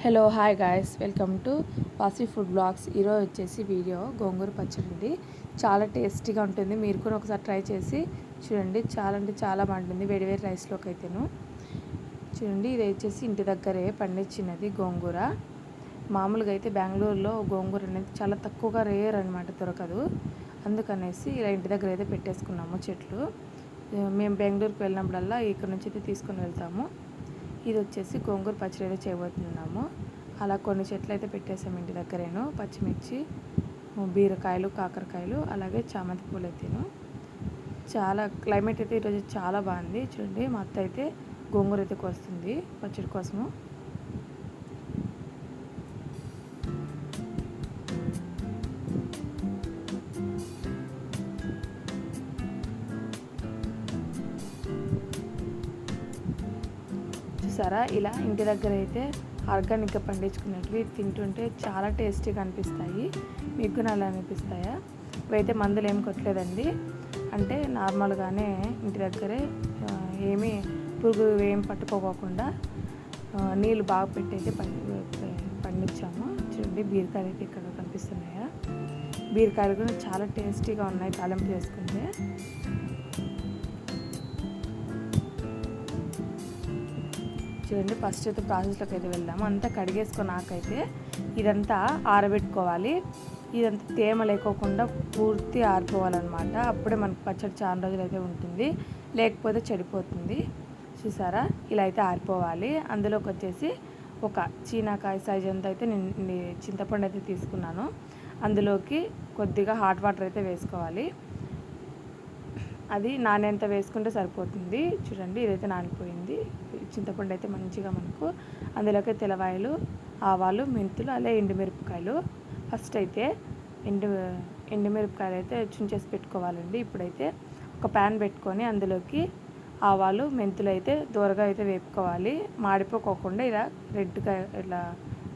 Hello hi guys, welcome to వాసి food blogs. ఈరోజు వచ్చేసి వీడియో గోంగూర పచ్చడి చాలా టేస్టీగా ఉంటుంది. మీరు కూడా ఒకసారి ట్రై చేసి చూడండి. చాలా అంటే చాలా బాగుంటుంది వేడివేడి రైస్లోకి అయితేను. చూడండి, ఇది వచ్చేసి ఇంటి దగ్గరే పండించినది గోంగూర. మామూలుగా అయితే బెంగళూరులో గోంగూర అనేది చాలా తక్కువగా రేర్ అనమాట, దొరకదు. అందుకనేసి ఇలా ఇంటి దగ్గర అయితే పెట్టేసుకున్నాము చెట్లు. మేము బెంగళూరుకి వెళ్ళినప్పుడల్లా ఇక్కడ నుంచి అయితే తీసుకొని వెళ్తాము. ఇది వచ్చేసి గోంగూర పచ్చడి అయితే చేయబోతున్నాము. అలా కొన్ని చెట్లు అయితే పెట్టేసాము ఇంటి దగ్గరేను. పచ్చిమిర్చి, బీరకాయలు, కాకరకాయలు, అలాగే చామంతి పూలు అయితేను. చాలా క్లైమేట్ అయితే ఈరోజు చాలా బాగుంది. చూడండి, మా అత్త అయితే గోంగూర అయితే కోస్తుంది పచ్చడి కోసము. చూసారా, ఇలా ఇంటి దగ్గర అయితే ఆర్గానిక్గా పండించుకున్నట్వి తింటుంటే చాలా టేస్టీగా అనిపిస్తాయి. మీకు కూడా అలా అనిపిస్తాయా? ఇవైతే మందులు ఏం కొట్టలేదండి, అంటే నార్మల్గానే ఇంటి దగ్గరే ఏమీ పురుగు ఏం పట్టుకోకుండా నీళ్ళు బాగా పెట్టి అయితే పండించాము. చూడండి, బీరకాయలు అయితే ఇక్కడ కనిపిస్తున్నాయా? బీరకాయలు కూడా చాలా టేస్టీగా ఉన్నాయి తాలింపు చేసుకుంటే. చూడండి, ఫస్ట్ అయితే ప్రాసెస్లోకి అయితే వెళ్దాము. అంతా కడిగేసుకున్నాకైతే ఇదంతా ఆరబెట్టుకోవాలి. ఇదంతా తేమ లేకోకుండా పూర్తి ఆరిపోవాలన్నమాట. అప్పుడే మనకు పచ్చడి చాలా రోజులు అయితే ఉంటుంది, లేకపోతే చెడిపోతుంది. చూసారా, ఇలా అయితే ఆరిపోవాలి. అందులోకి వచ్చేసి ఒక చీనాకాయ సైజ్ అంతా అయితే నేను చింతపండు అయితే తీసుకున్నాను. అందులోకి కొద్దిగా హాట్ వాటర్ అయితే వేసుకోవాలి. అది నానేంత వేసుకుంటే సరిపోతుంది. చూడండి, ఇదైతే నానిపోయింది. చింతపండు అయితే మంచిగా మనకు అందులోకి తెల్లవాయలు, ఆవాలు, మెంతులు, అలాగే ఎండుమిరపకాయలు. ఫస్ట్ అయితే ఎండుమిరపకాయలు అయితే చుంచేసి పెట్టుకోవాలండి. ఇప్పుడైతే ఒక ప్యాన్ పెట్టుకొని అందులోకి ఆవాలు, మెంతులు అయితే దూరగా అయితే వేపుకోవాలి. మాడిపోకోకుండా ఇలా రెడ్గా ఇట్లా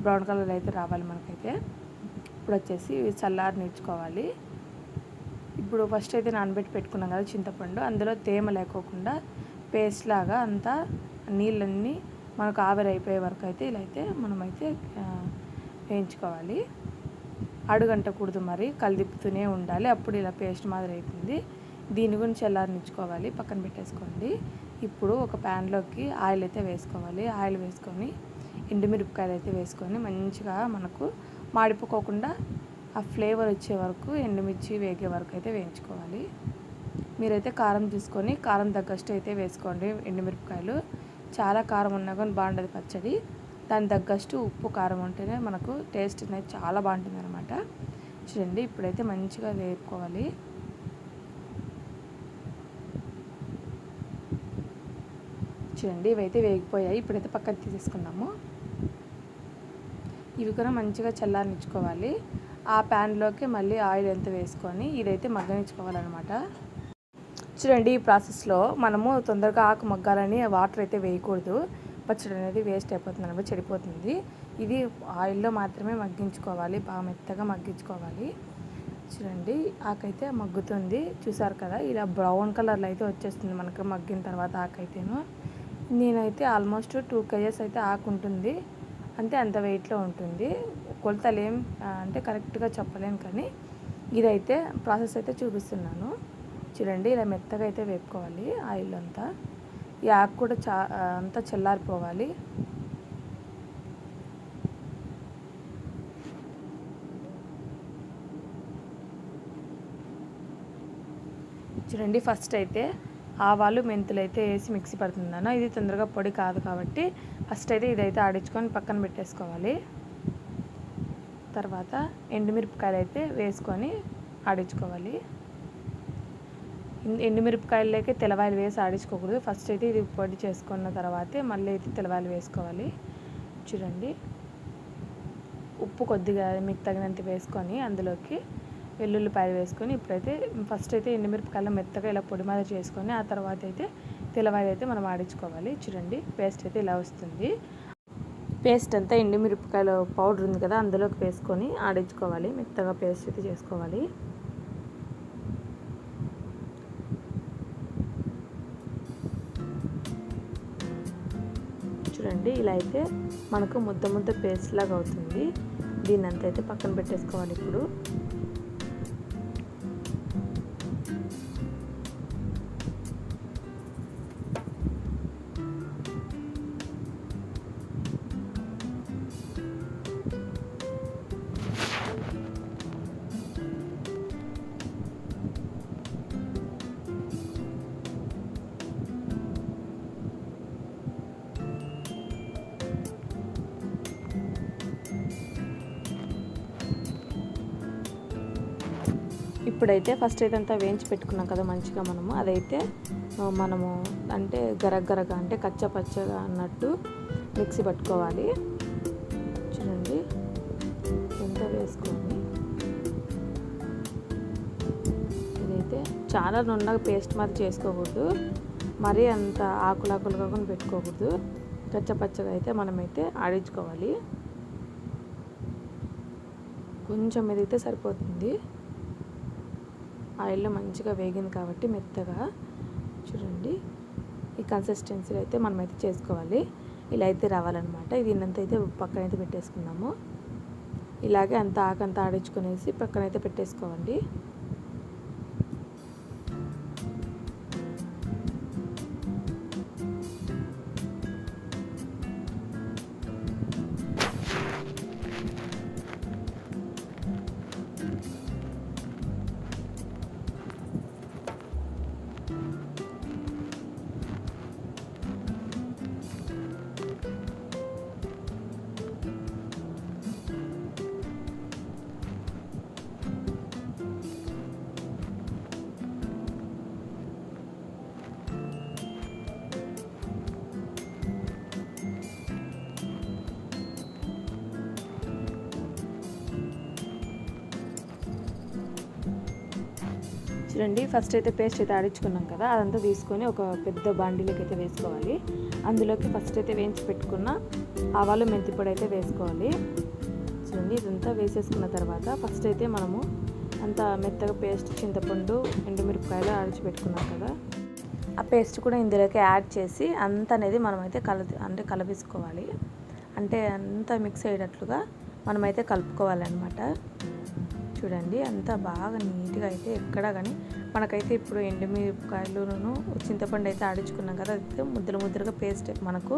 బ్రౌన్ కలర్ అయితే రావాలి మనకైతే. ఇప్పుడు వచ్చేసి చల్లారి నేర్చుకోవాలి. ఇప్పుడు ఫస్ట్ అయితే నానబెట్టి పెట్టుకున్నాం కదా చింతపండు, అందులో తేమ లేకోకుండా పేస్ట్ లాగా అంతా నీళ్ళన్నీ మనకు ఆవిరి అయిపోయే వరకు అయితే ఇలా అయితే మనమైతే వేయించుకోవాలి. అడుగంటకూడదు, మరి కలిదిప్పుతూనే ఉండాలి. అప్పుడు ఇలా పేస్ట్ మాదిరి అవుతుంది. దీని గురించి చల్లారనిచ్చుకోవాలి, పక్కన పెట్టేసుకోండి. ఇప్పుడు ఒక ప్యాన్లోకి ఆయిల్ అయితే వేసుకోవాలి. ఆయిల్ వేసుకొని ఎండుమిరపకాయలు అయితే వేసుకొని మంచిగా మనకు మాడిపోకోకుండా ఆ ఫ్లేవర్ వచ్చే వరకు ఎండుమిర్చి వేగే వరకు అయితే వేయించుకోవాలి. మీరైతే కారం తీసుకొని కారం తగ్గట్టు అయితే వేసుకోండి. ఎండుమిరపకాయలు చాలా కారం ఉన్నా కానీ బాగుంటుంది పచ్చడి. దాని తగ్గట్టు ఉప్పు, కారం ఉంటేనే మనకు టేస్ట్ అనేది చాలా బాగుంటుంది అనమాట. చూడండి, ఇప్పుడైతే మంచిగా వేపుకోవాలి. చూడండి, ఇవైతే వేగిపోయాయి. ఇప్పుడైతే పక్కన తీసేసుకున్నాము. ఇవి కూడా మంచిగా చల్లారనిచ్చుకోవాలి. ఆ ప్యాన్లోకి మళ్ళీ ఆయిల్ ఎంత వేసుకొని ఇదైతే మగ్గనిచ్చుకోవాలన్నమాట. చూడండి, ఈ ప్రాసెస్లో మనము తొందరగా ఆకు మగ్గాలని వాటర్ అయితే వేయకూడదు. పచ్చడి అనేది వేస్ట్ అయిపోతుంది అనమాట, చెడిపోతుంది. ఇది ఆయిల్లో మాత్రమే మగ్గించుకోవాలి, బాగా మెత్తగా మగ్గించుకోవాలి. చూడండి, ఆకైతే మగ్గుతుంది. చూసారు కదా, ఇలా బ్రౌన్ కలర్లో అయితే వచ్చేస్తుంది మనకు మగ్గిన తర్వాత ఆకైతేను. నేనైతే ఆల్మోస్ట్ 2 kgs అయితే ఆకు ఉంటుంది, అంటే అంత వెయిట్లో ఉంటుంది. కొలతలు ఏం అంటే కరెక్ట్గా చెప్పలేను, కానీ ఇదైతే ప్రాసెస్ అయితే చూపిస్తున్నాను. చూడండి, ఇలా మెత్తగా అయితే వేపుకోవాలి ఆయిల్ అంతా. ఈ ఆకు కూడా అంతా చల్లారిపోవాలి. చూడండి, ఫస్ట్ అయితే ఆవాలు, మెంతులు అయితే వేసి మిక్సీ పడుతున్నాను. ఇది తొందరగా పొడి కాదు కాబట్టి ఫస్ట్ అయితే ఇదైతే ఆడించుకొని పక్కన పెట్టేసుకోవాలి. తర్వాత ఎండుమిరపకాయలు అయితే వేసుకొని ఆడించుకోవాలి. ఎండుమిరపకాయలకి తెల్లవాయలు వేసి ఆడించుకోకూడదు. ఫస్ట్ అయితే ఇది పొడి చేసుకున్న తర్వాతే మళ్ళీ అయితే తెల్లవాయలు వేసుకోవాలి. చూడండి, ఉప్పు కొద్దిగా మీకు తగినంత వేసుకొని అందులోకి వెల్లుల్లిపాయలు వేసుకొని ఇప్పుడైతే ఫస్ట్ అయితే ఎండుమిరపకాయలు మెత్తగా ఇలా పొడి మాదిరి చేసుకొని ఆ తర్వాత అయితే తెల్లవాయలు అయితే మనం ఆడించుకోవాలి. చూడండి, పేస్ట్ అయితే ఇలా వస్తుంది. పేస్ట్ అంతా ఎండుమిరపకాయల పౌడర్ ఉంది కదా అందులోకి వేసుకొని ఆడించుకోవాలి. మెత్తగా పేస్ట్ అయితే చేసుకోవాలి. చూడండి, ఇలా ఇలా అయితే మనకు ముద్ద ముద్ద పేస్ట్ లాగా అవుతుంది. దీన్ని అంతా అయితే పక్కన పెట్టేసుకోవాలి. ఇప్పుడు ఇప్పుడైతే ఫస్ట్ అయితే అంతా వేయించి పెట్టుకున్నాం కదా మంచిగా అదైతే మనము అంటే గరగరగా అంటే కచ్చపచ్చగా అన్నట్టు మిక్సీ పట్టుకోవాలి. చూడండి ఎంత వేసుకోండి. ఇదైతే చాలా నున్నగా పేస్ట్ మాది చేసుకోకూడదు, మరీ అంత ఆకులాకులుగా కూడా పెట్టుకోకూడదు. కచ్చపచ్చగా అయితే మనమైతే ఆడించుకోవాలి. కొంచెం ఎదిగితే సరిపోతుంది. ఆయిల్లో మంచిగా వేగింది కాబట్టి మెత్తగా. చూడండి ఈ కన్సిస్టెన్సీలో అయితే మనమైతే చేసుకోవాలి. ఇలా అయితే రావాలన్నమాట. ఇది ఇన్నంత అయితే పక్కనైతే పెట్టేసుకుందాము. ఇలాగే అంత ఆకంతా ఆడించుకునేసి పక్కనైతే పెట్టేసుకోవాలి. చూడండి ఫస్ట్ అయితే పేస్ట్ అయితే ఆడించుకున్నాం కదా, అదంతా తీసుకొని ఒక పెద్ద బాండీలోకి అయితే వేసుకోవాలి. అందులోకి ఫస్ట్ అయితే వేయించి పెట్టుకున్న ఆవాలు మెంతి పొడి అయితే వేసుకోవాలి. చూడండి ఇదంతా వేసేసుకున్న తర్వాత ఫస్ట్ అయితే మనము అంత మెత్తగా పేస్ట్ చింతపండు ఎండుమిరపకాయలు ఆడిచి పెట్టుకున్నాం కదా, ఆ పేస్ట్ కూడా ఇందులోకి యాడ్ చేసి అంత అనేది మనమైతే కలపేసుకోవాలి. అంటే అంతా మిక్స్ అయ్యేటట్లుగా మనమైతే కలుపుకోవాలన్నమాట. చూడండి అంతా బాగా నీట్గా అయితే ఎక్కడ కానీ మనకైతే ఇప్పుడు ఎండుమిరపకాయలును చింతపండు అయితే ఆడించుకున్నాం కదా, అయితే ముద్దలుగా పేస్ట్ మనకు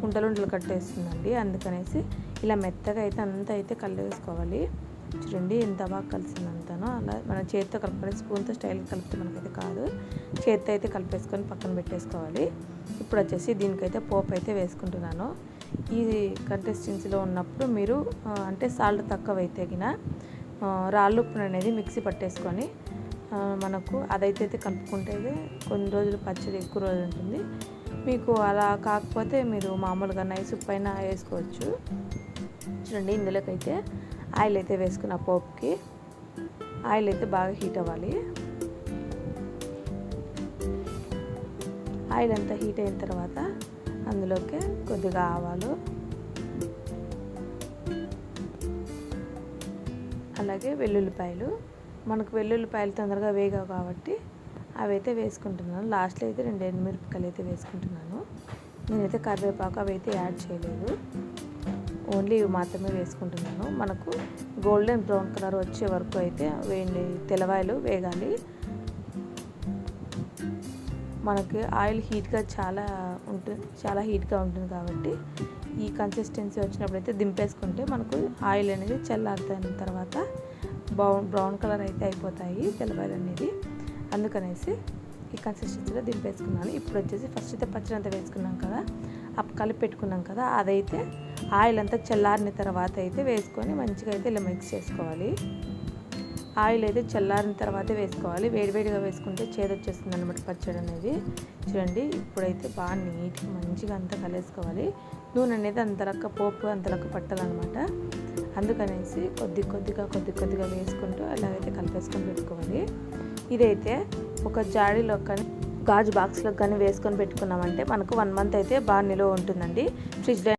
ఉండలు కట్టేస్తుందండి. అందుకనేసి ఇలా మెత్తగా అయితే అంతా అయితే కలిపేసుకోవాలి. చూడండి ఎంత బాగా కలిసిందంతానో అలా మన చేతితో కలుపుకొని స్పూన్తో స్టైల్గా కలిపితే మనకైతే కాదు, చేతితో అయితే కలిపేసుకొని పక్కన పెట్టేసుకోవాలి. ఇప్పుడు వచ్చేసి దీనికైతే పోపు అయితే వేసుకుంటున్నాను. ఈ కన్సిస్టెన్సీలో ఉన్నప్పుడు మీరు అంటే సాల్ట్ తక్కువ అయితే గిన రాళ్ళు ఉప్పు అనేది మిక్సీ పట్టేసుకొని మనకు అదైతే కలుపుకుంటే కొన్ని రోజులు పచ్చడి ఎక్కువ రోజులు ఉంటుంది. మీకు అలా కాకపోతే మీరు మామూలుగా నైస్ ఉప్పు అయినా వేసుకోవచ్చు. చూడండి ఇందులోకైతే ఆయిల్ అయితే వేసుకున్న పోపుకి ఆయిల్ అయితే బాగా హీట్ అవ్వాలి. ఆయిల్ అంతా హీట్ అయిన తర్వాత అందులోకి కొద్దిగా ఆవాలు, అలాగే వెల్లుల్లిపాయలు. మనకు వెల్లుల్లిపాయలు తొందరగా వేగావు కాబట్టి అవి అయితే వేసుకుంటున్నాను. లాస్ట్లో అయితే 2 ఎండుమిరపకాయలు అయితే వేసుకుంటున్నాను. నేనైతే కరివేపాకు అవి అయితే యాడ్ చేయలేదు, ఓన్లీ ఇవి మాత్రమే వేసుకుంటున్నాను. మనకు గోల్డెన్ బ్రౌన్ కలర్ వచ్చే వరకు అయితే తెల్లవాయలు వేగాలి. మనకి ఆయిల్ హీట్గా చాలా హీట్గా ఉంటుంది కాబట్టి ఈ కన్సిస్టెన్సీ వచ్చినప్పుడైతే దింపేసుకుంటే మనకు ఆయిల్ అనేది చల్లారిన తర్వాత బ్రౌన్ కలర్ అయితే అయిపోతాయి తెల్లవాయలు అనేది. అందుకనేసి ఈ కన్సిస్టెన్సీలో దింపేసుకున్నాను. ఇప్పుడు వచ్చేసి ఫస్ట్ అయితే పచ్చడి అంతా వేసుకున్నాం కదా, కలిపి పెట్టుకున్నాం కదా, అదైతే ఆయిల్ అంతా చల్లారిన తర్వాత అయితే వేసుకొని మంచిగా అయితే ఇలా మిక్స్ చేసుకోవాలి. ఆయిల్ అయితే చల్లారిన తర్వాతే వేసుకోవాలి. వేడివేడిగా వేసుకుంటే చేదు వచ్చేస్తుంది అనమాట పచ్చడి అనేది. చూడండి ఇప్పుడైతే బాగా నీట్గా మంచిగా అంతా కలిపేసుకోవాలి. నూనె అనేది పోపు అంతలక్క పట్టాలన్నమాట. అందుకనేసి కొద్దిగా వేసుకుంటూ అలాగైతే కలిపేసుకొని పెట్టుకోవాలి. ఇదైతే ఒక జాడీలో కానీ గాజు బాక్స్లో కానీ వేసుకొని పెట్టుకున్నామంటే మనకు 1 మంత్ అయితే బాగా నిలువ ఉంటుందండి. ఫ్రిడ్జ్లో